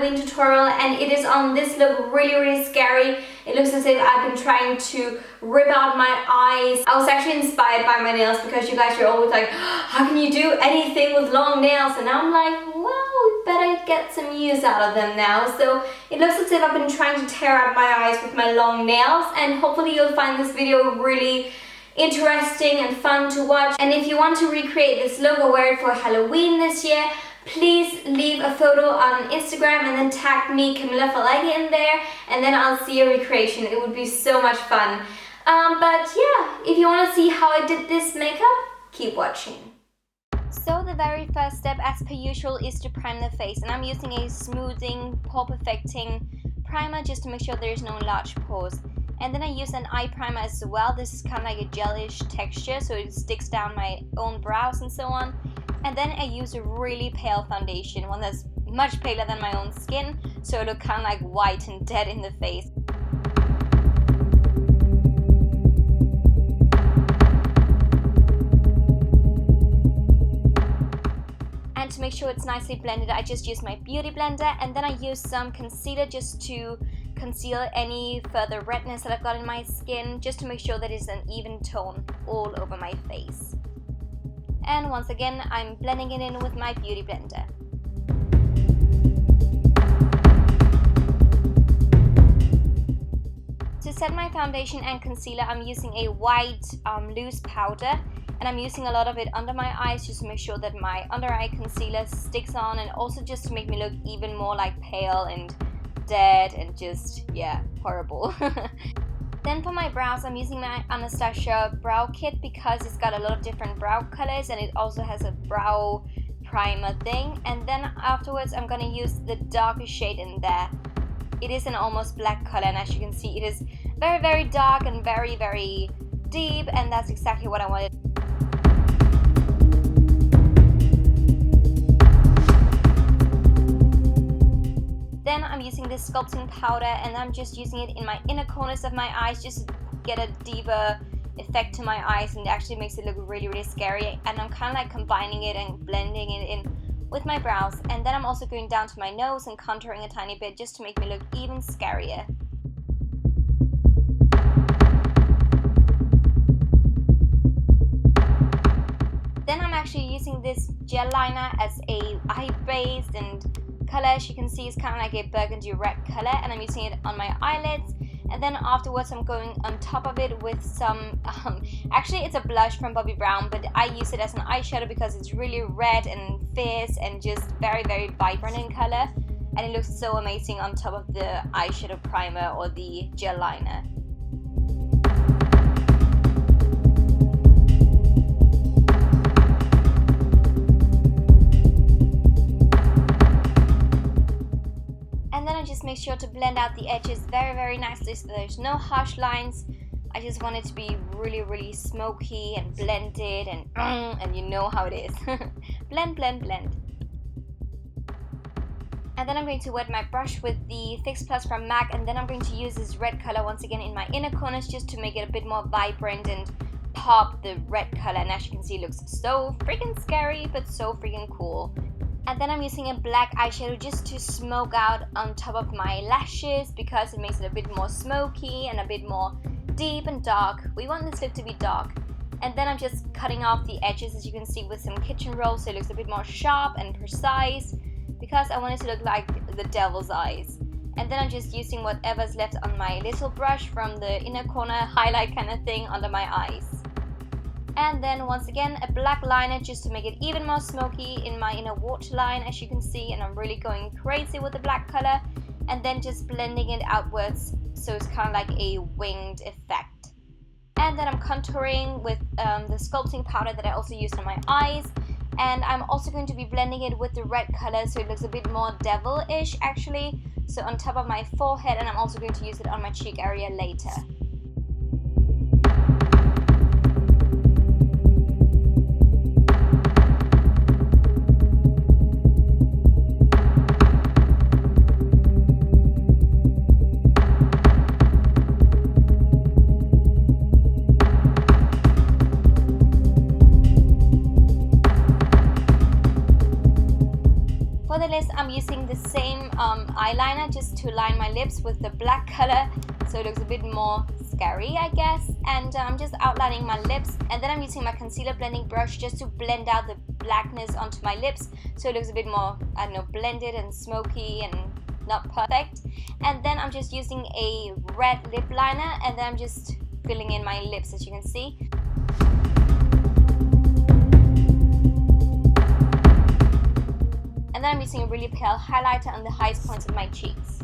Halloween tutorial, and it is on this look really scary. It looks as if I've been trying to rip out my eyes. I was actually inspired by my nails because you guys are always like, how can you do anything with long nails? And I'm like, well, better get some use out of them now. So it looks as if I've been trying to tear out my eyes with my long nails, and hopefully you'll find this video really interesting and fun to watch. And if you want to recreate this look or wear it for Halloween this year, please leave a photo on Instagram and then tag me, Camilla, in there, and then I'll see your recreation. It would be so much fun. But yeah, if you want to see how I did this makeup, keep watching. So the very first step, as per usual, is to prime the face, and I'm using a smoothing, pore perfecting primer just to make sure there's no large pores. And then I use an eye primer as well. This is kind of like a gelish texture, so it sticks down my own brows and so on. And then I use a really pale foundation, one that's much paler than my own skin, so it looks kind of like white and dead in the face. And to make sure it's nicely blended, I just use my beauty blender, and then I use some concealer just to conceal any further redness that I've got in my skin, just to make sure that it's an even tone all over my face. And once again, I'm blending it in with my beauty blender. To set my foundation and concealer, I'm using a white loose powder, and I'm using a lot of it under my eyes just to make sure that my under eye concealer sticks on, and also just to make me look even more like pale and dead and just, yeah, horrible. Then for my brows, I'm using my Anastasia brow kit because it's got a lot of different brow colors, and it also has a brow primer thing. And then afterwards, I'm gonna use the darkest shade in there. It is an almost black color, and as you can see, it is very dark and very deep, and that's exactly what I wanted. Then I'm using this sculpting powder, and I'm just using it in my inner corners of my eyes just to get a deeper effect to my eyes, and it actually makes it look really scary. And I'm kind of like combining it and blending it in with my brows. And then I'm also going down to my nose and contouring a tiny bit just to make me look even scarier. Then I'm actually using this gel liner as a eye base, and color, as you can see, is kind of like a burgundy red color, and I'm using it on my eyelids. And then afterwards I'm going on top of it with some actually it's a blush from Bobbi Brown, but I use it as an eyeshadow because it's really red and fierce and just very vibrant in color, and it looks so amazing on top of the eyeshadow primer or the gel liner. Just make sure to blend out the edges very nicely so there's no harsh lines. I just want it to be really smoky and blended, and you know how it is. blend. And then I'm going to wet my brush with the Fix Plus from MAC, and then I'm going to use this red color once again in my inner corners just to make it a bit more vibrant and pop the red color. And as you can see, it looks so freaking scary but so freaking cool. And then I'm using a black eyeshadow just to smoke out on top of my lashes because it makes it a bit more smoky and a bit more deep and dark. We want this look to be dark. And then I'm just cutting off the edges, as you can see, with some kitchen rolls, so it looks a bit more sharp and precise because I want it to look like the devil's eyes. And then I'm just using whatever's left on my little brush from the inner corner highlight kind of thing under my eyes. And then once again a black liner just to make it even more smoky in my inner waterline, as you can see, and I'm really going crazy with the black color, and then just blending it outwards so it's kind of like a winged effect. And then I'm contouring with the sculpting powder that I also used on my eyes, and I'm also going to be blending it with the red color so it looks a bit more devilish actually, so on top of my forehead, and I'm also going to use it on my cheek area later. I'm using the same eyeliner just to line my lips with the black color, so it looks a bit more scary, I guess. And I'm just outlining my lips, and then I'm using my concealer blending brush just to blend out the blackness onto my lips, so it looks a bit more, I don't know, blended and smoky and not perfect. And then I'm just using a red lip liner, and then I'm just filling in my lips, as you can see. And then I'm using a really pale highlighter on the highest points of my cheeks.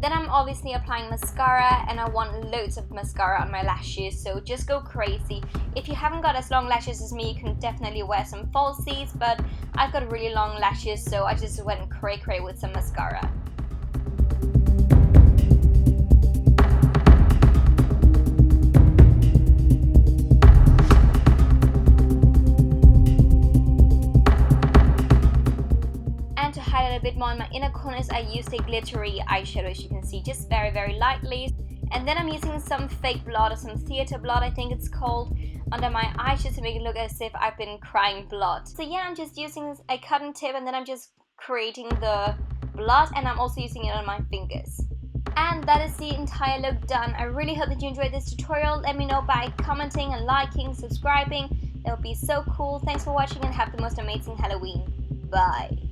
Then I'm obviously applying mascara, and I want loads of mascara on my lashes, so just go crazy. If you haven't got as long lashes as me, you can definitely wear some falsies, but I've got really long lashes, so I just went cray-cray with some mascara. A bit more in my inner corners, I used a glittery eyeshadow, as you can see, just very, very lightly. And then I'm using some fake blood, or some theater blood, I think it's called, under my eyes, just to make it look as if I've been crying blood. So yeah, I'm just using a cotton tip, and then I'm just creating the blood, and I'm also using it on my fingers. And that is the entire look done. I really hope that you enjoyed this tutorial. Let me know by commenting and liking, subscribing. That would be so cool. Thanks for watching, and have the most amazing Halloween. Bye.